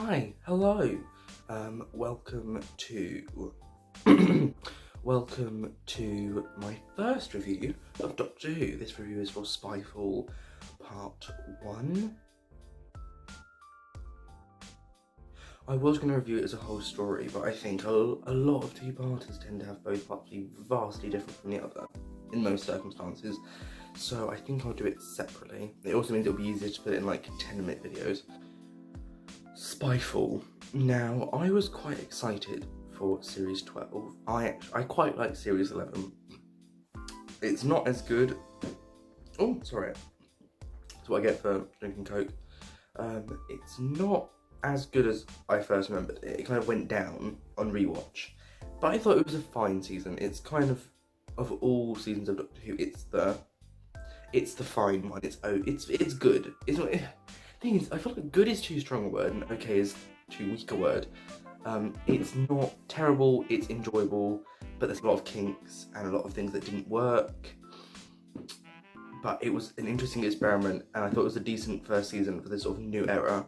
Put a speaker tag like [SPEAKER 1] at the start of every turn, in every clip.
[SPEAKER 1] Hi, hello. Welcome to welcome to my first review of Doctor Who. This review is for Spyfall Part 1. I was going to review it as a whole story, but I think a lot of two-parters tend to have both parts be vastly different from the other, in most circumstances. So I think I'll do it separately. It also means it'll be easier to put it in like 10-minute videos. Spyfall. Now, I was quite excited for Series 12. I quite like Series 11. It's not as good. Oh, sorry. That's what I get for drinking Coke. It's not as good as I first remembered. It kind of went down on rewatch. But I thought it was a fine season. It's kind of all seasons of Doctor Who, it's the fine one. It's good. It's not. Thing is, I feel like good is too strong a word and okay is too weak a word. It's not terrible, it's enjoyable, but there's a lot of kinks and a lot of things that didn't work. But it was an interesting experiment, and I thought it was a decent first season for this sort of new era.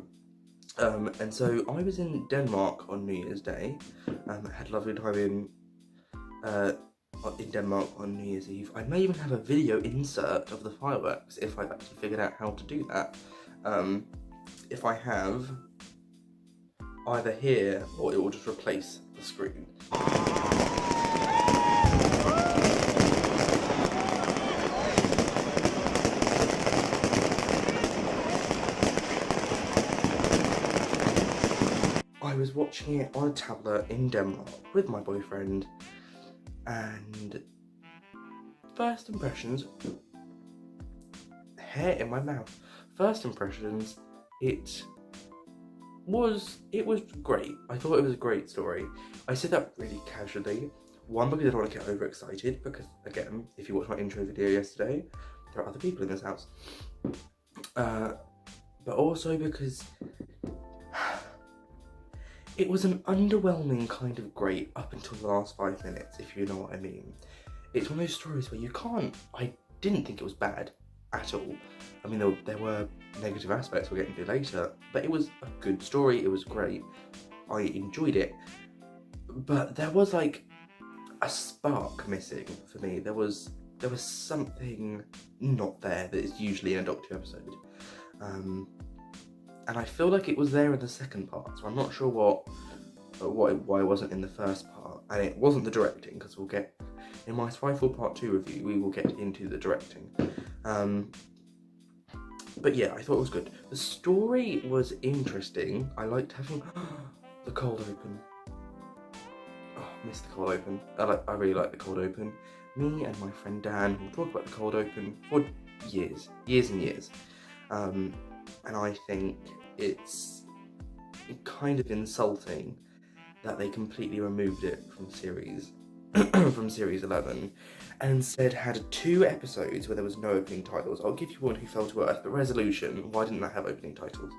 [SPEAKER 1] And so I was in Denmark on New Year's Day. I had a lovely time in Denmark on New Year's Eve. I may even have a video insert of the fireworks if I've actually figured out how to do that. If I have, either here or it will just replace the screen. I was watching it on a tablet in Denmark with my boyfriend, and first impressions, hair in my mouth. First impressions, it was great. I thought it was a great story. I said that really casually. One, because I don't want to get overexcited, because again, if you watched my intro video yesterday, there are other people in this house. But also because it was an underwhelming kind of great up until the last 5 minutes, if you know what I mean. It's one of those stories where I didn't think it was bad at all. I mean, there were negative aspects we'll get into later, but it was a good story, it was great, I enjoyed it. But there was like a spark missing for me. There was something not there that is usually in a Doctor Who episode. And I feel like it was there in the second part, so I'm not sure why it wasn't in the first part. And it wasn't the directing, because we'll get, in my Spyfall Part 2 review, we will get into the directing. But yeah, I thought it was good. The story was interesting. I liked having the cold open. Oh, missed the cold open. I really like the cold open. Me and my friend Dan will talk about the cold open for years and years. And I think it's kind of insulting that they completely removed it from series 11, and instead had 2 episodes where there was no opening titles. I'll give you One Who Fell to Earth, but Resolution, why didn't that have opening titles?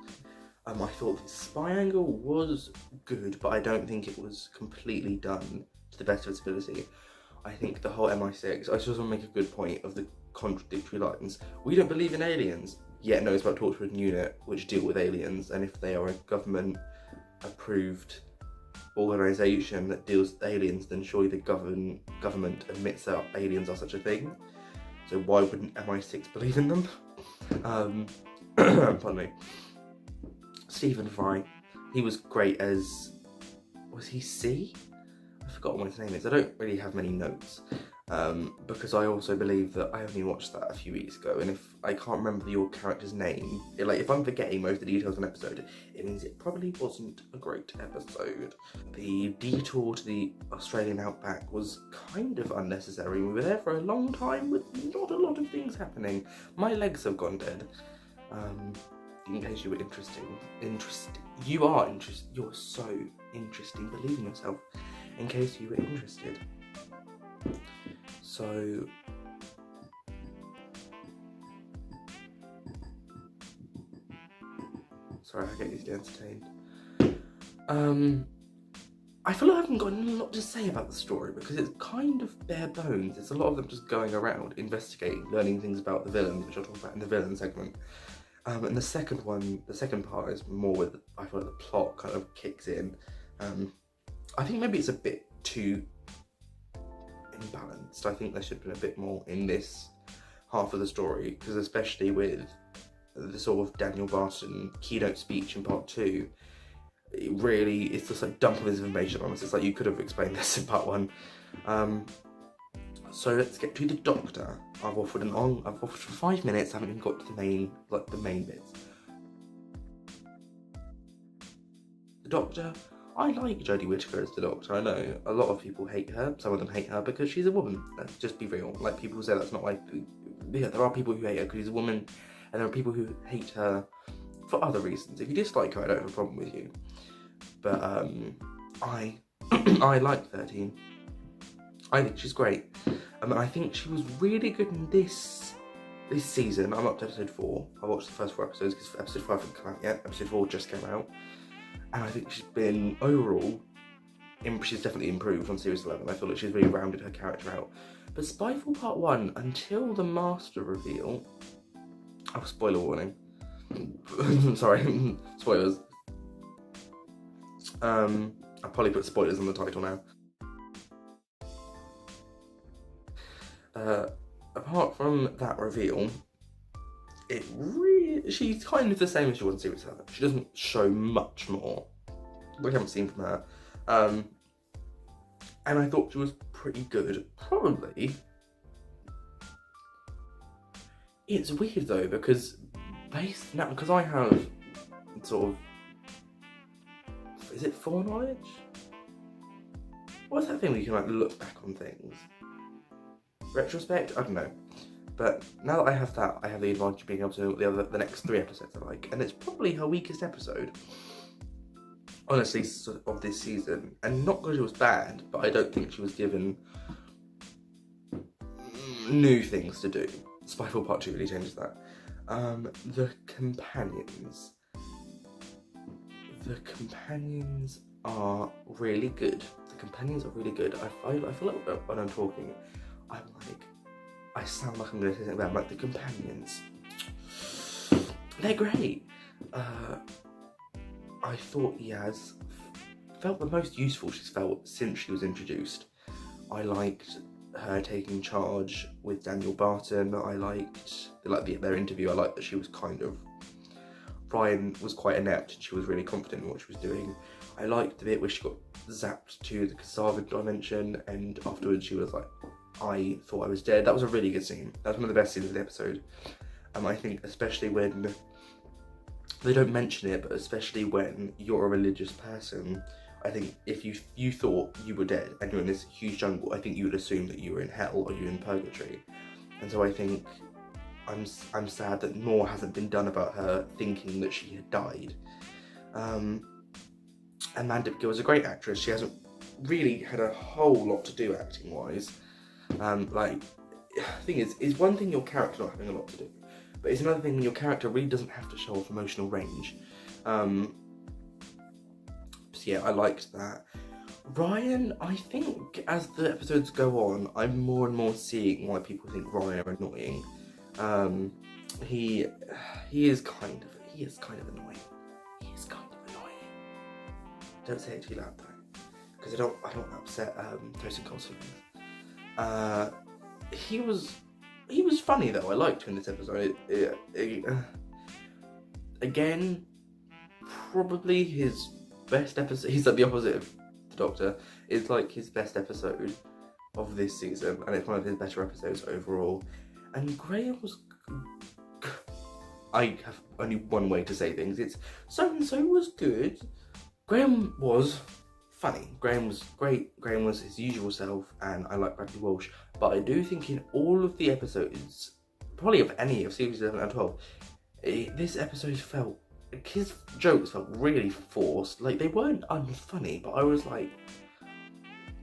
[SPEAKER 1] I thought the spy angle was good, but I don't think it was completely done to the best of its ability. I think the whole MI6, I just want to make a good point of the contradictory lines. We don't believe in aliens, yet knows about Torchwood and Unit, which deal with aliens, and if they are a government-approved organisation that deals with aliens, then surely the government admits that aliens are such a thing. So why wouldn't MI6 believe in them? Pardon me. Stephen Fry, he was great as, was he C? I've forgotten what his name is. I don't really have many notes, because I also believe that I only watched that a few weeks ago, and if I can't remember your character's name, if I'm forgetting most of the details of an episode, it means it probably wasn't a great episode. The detour to the Australian outback was kind of unnecessary. We were there for a long time with not a lot of things happening. My legs have gone dead. In case you were you're so interesting, believe in yourself. In case you were interested. So, sorry, I get easily entertained. I feel like I haven't got a lot to say about the story because it's kind of bare bones. It's a lot of them just going around, investigating, learning things about the villains, which I'll talk about in the villain segment. And the second part is more with, I feel like the plot kind of kicks in. I think maybe it's a bit too imbalanced. I think there should have been a bit more in this half of the story, because especially with the sort of Daniel Barton keynote speech in part 2, it's just like dumping this information on us. It's like you could have explained this in part 1. So let's get to the Doctor. I've offered for 5 minutes. I haven't even got to the main bits. The Doctor. I like Jodie Whittaker as the Doctor. I know a lot of people hate her. Some of them hate her because she's a woman. Let's just be real. Like, people say that's not like. Yeah, there are people who hate her because she's a woman, and there are people who hate her for other reasons. If you dislike her, I don't have a problem with you. But I like 13. I think she's great. I think she was really good in this season. I'm up to episode 4. I watched the first 4 episodes because episode 5 hasn't come out yet. Episode 4 just came out. And I think she's been, overall, she's definitely improved on Series 11. I feel like she's really rounded her character out. But Spyfall Part 1, until the Master reveal... Oh, spoiler warning. Sorry, spoilers. I'll probably put spoilers on the title now. Apart from that reveal, she's kind of the same as she was in Series 7. She doesn't show much more. We haven't seen from her. And I thought she was pretty good. Probably. It's weird though, because I have sort of, is it foreknowledge? What's that thing where you can like look back on things? Retrospect? I don't know. But now that I have that, I have the advantage of being able to know what the next 3 episodes are like. And it's probably her weakest episode, honestly, of this season. And not because it was bad, but I don't think she was given new things to do. Spyfall Part 2 really changes that. The companions. The companions are really good. I feel like when I'm talking, I sound like I'm going to say something bad. Like, the companions, they're great. I thought Yaz felt the most useful she's felt since she was introduced. I liked her taking charge with Daniel Barton. I liked their interview. I liked that she was Ryan was quite inept and she was really confident in what she was doing. I liked the bit where she got zapped to the Cassava dimension and afterwards she was like, I thought I was dead. That was a really good scene. That was one of the best scenes of the episode. I think especially when, they don't mention it, but especially when you're a religious person, I think if you thought you were dead and you're in this huge jungle, I think you would assume that you were in hell or you were in purgatory. And so I think I'm sad that more hasn't been done about her thinking that she had died. Amanda Gill is a great actress. She hasn't really had a whole lot to do acting wise. The thing is one thing your character not having a lot to do, but it's another thing when your character really doesn't have to show off emotional range. So yeah, I liked that. Ryan, I think as the episodes go on, I'm more and more seeing why people think Ryan are annoying. He is kind of annoying. Don't say it too loud though, because I don't upset Toast and Cole's feelings. He was funny though. I liked him in this episode. Again, probably his best episode. He's like the opposite of the Doctor. It's like his best episode of this season, and it's one of his better episodes overall. And Graham was. I have only one way to say things. It's so-and-so was good. Graham was funny. Graham was great. Graham was his usual self, and I like Bradley Walsh. But I do think in all of the episodes, probably of any of series 11 and 12, this episode felt, his jokes felt really forced. Like, they weren't unfunny, but I was like,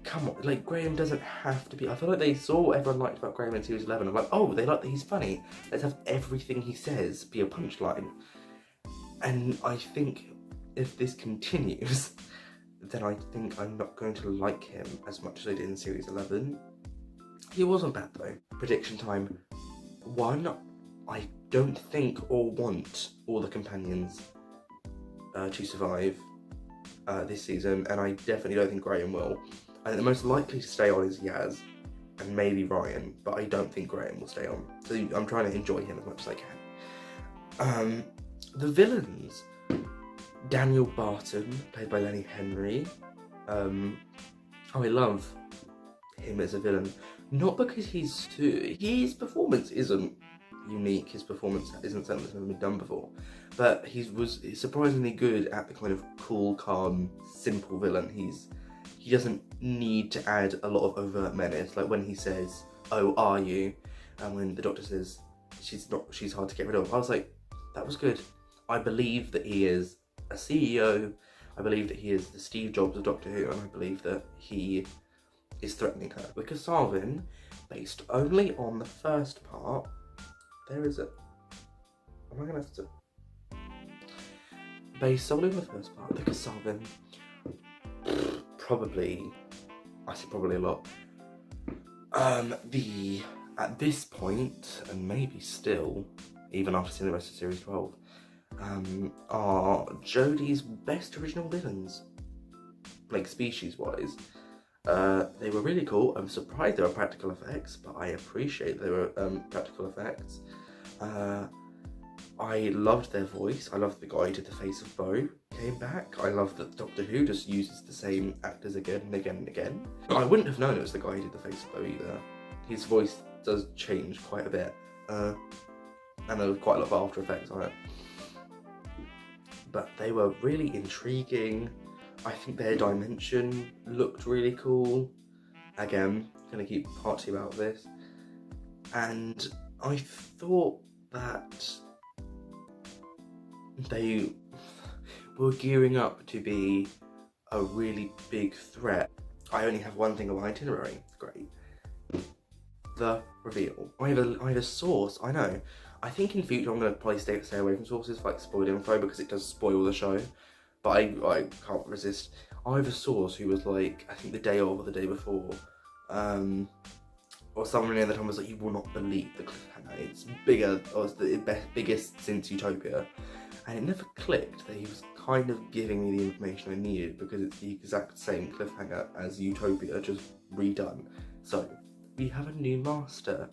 [SPEAKER 1] come on, like, Graham doesn't have to be. I feel like they saw what everyone liked about Graham in series 11. I'm like, oh, they like that he's funny. Let's have everything he says be a punchline. And I think if this continues, then I think I'm not going to like him as much as I did in series 11. He wasn't bad though. Prediction time. 1, I don't think or want all the companions to survive this season, and I definitely don't think Graham will. I think the most likely to stay on is Yaz and maybe Ryan, but I don't think Graham will stay on. So I'm trying to enjoy him as much as I can. The villains. Daniel Barton, played by Lenny Henry. I love him as a villain. Not because his performance isn't unique, his performance isn't something that's never been done before, but he was surprisingly good at the kind of cool, calm, simple villain. He doesn't need to add a lot of overt menace, like when he says, "Oh, are you?" and when the Doctor says, she's hard to get rid of. I was like, that was good. I believe that he is a CEO. I believe that he is the Steve Jobs of Doctor Who, and I believe that he is threatening her. With Kasavin, based only on the first part, there is a... Am I gonna have to... Based solely on the first part, the Kasavin, probably, I say probably a lot. At this point, and maybe still, even after seeing the rest of Series 12, are Jodie's best original villains, like species-wise. They were really cool. I'm surprised they were practical effects, but I appreciate they were practical effects. I loved their voice. I loved the guy who did the face of Bo came back. I love that Doctor Who just uses the same actors again and again and again. I wouldn't have known it was the guy who did the face of Bo either. His voice does change quite a bit, and there was quite a lot of after effects on it. But they were really intriguing. I think their dimension looked really cool. Again, gonna keep party about this. And I thought that they were gearing up to be a really big threat. I only have one thing on my itinerary. Great. The reveal. I have a source, I know. I think in future I'm going to probably stay away from sources for like spoiled info because it does spoil the show. But I can't resist. I have a source who was like, I think the day of or the day before, or someone near the time was like, you will not believe the cliffhanger. It's bigger, or it's the biggest since Utopia. And it never clicked that he was kind of giving me the information I needed because it's the exact same cliffhanger as Utopia, just redone. So, we have a new master.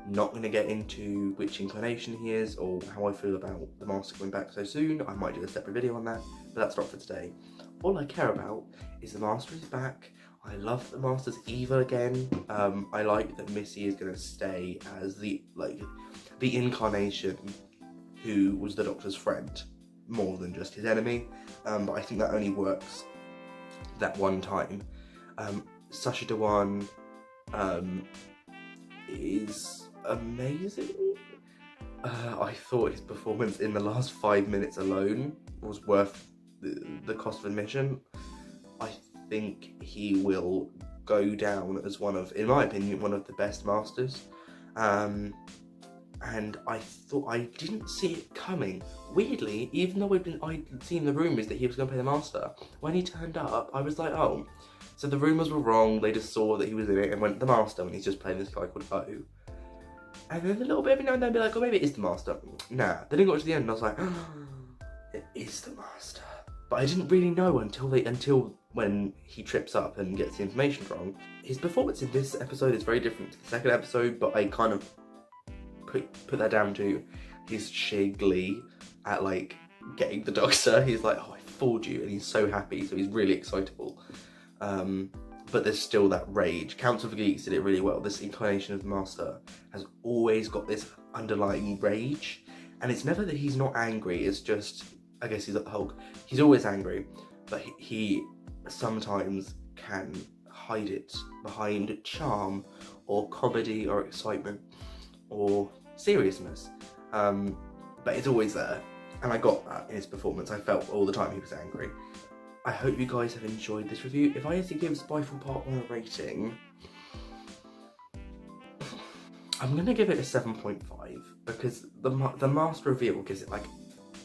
[SPEAKER 1] Not going to get into which inclination he is or how I feel about the master coming back so soon. I might do a separate video on that, but that's not for today. All I care about is the master is back. I love the master's evil again. I like that Missy is going to stay as the incarnation who was the Doctor's friend more than just his enemy. But I think that only works that one time. Sacha Dhawan is amazing. I thought his performance in the last 5 minutes alone was worth the cost of admission. I think he will go down as one of, in my opinion, one of the best masters. And I thought, I didn't see it coming. Weirdly, even though I'd seen the rumours that he was going to play the master, when he turned up, I was like, oh, so the rumours were wrong, they just saw that he was in it and went, the master, when he's just playing this guy called O. And then a little bit every now and then be like, oh, maybe it is the master. Nah, then it got to the end and I was like, oh, it is the master. But I didn't really know until when he trips up and gets the information wrong. His performance in this episode is very different to the second episode, but I kind of put that down to his sheer glee at like getting the Doctor. He's like, oh, I fooled you, and he's so happy, so he's really excitable. But there's still that rage. Council of Geeks did it really well. This incarnation of the Master has always got this underlying rage, and it's never that he's not angry, it's just, I guess he's like the Hulk, he's always angry, but he sometimes can hide it behind charm or comedy or excitement or seriousness, but it's always there, and I got that in his performance. I felt all the time he was angry. I hope you guys have enjoyed this review. If I had to give Spyfall Part 1 a rating, I'm going to give it a 7.5 because the Master Reveal gives it like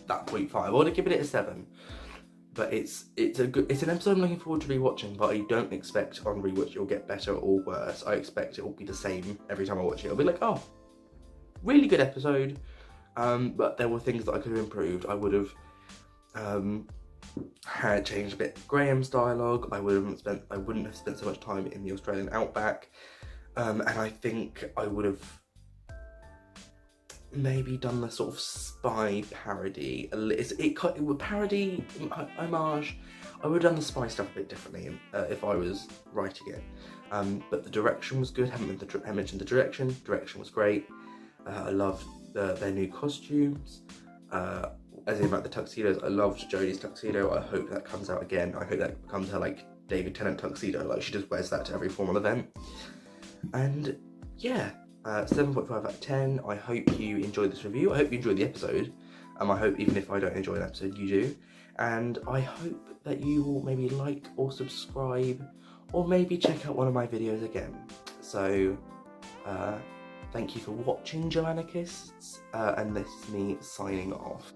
[SPEAKER 1] that 0.5. I would have given it a 7, but it's an episode I'm looking forward to rewatching, but I don't expect on rewatch it'll get better or worse. I expect it will be the same every time I watch it. I'll be like, oh, really good episode, but there were things that I could have improved. I would have had changed a bit of Graham's dialogue. I wouldn't have spent so much time in the Australian outback, and I think I would have maybe done the sort of spy parody. It would parody homage. I would have done the spy stuff a bit differently if I was writing it. But the direction was good. I haven't mentioned the direction. Direction was great. I loved their new costumes. As in like the tuxedos. I loved Jodie's tuxedo. I hope that comes out again. I hope that becomes her like David Tennant tuxedo. Like she just wears that to every formal event. And yeah. 7.5 out of 10. I hope you enjoyed this review. I hope you enjoyed the episode. I hope even if I don't enjoy an episode, you do. And I hope that you will maybe like or subscribe or maybe check out one of my videos again. So, thank you for watching, Jo-Anarchists. And this is me signing off.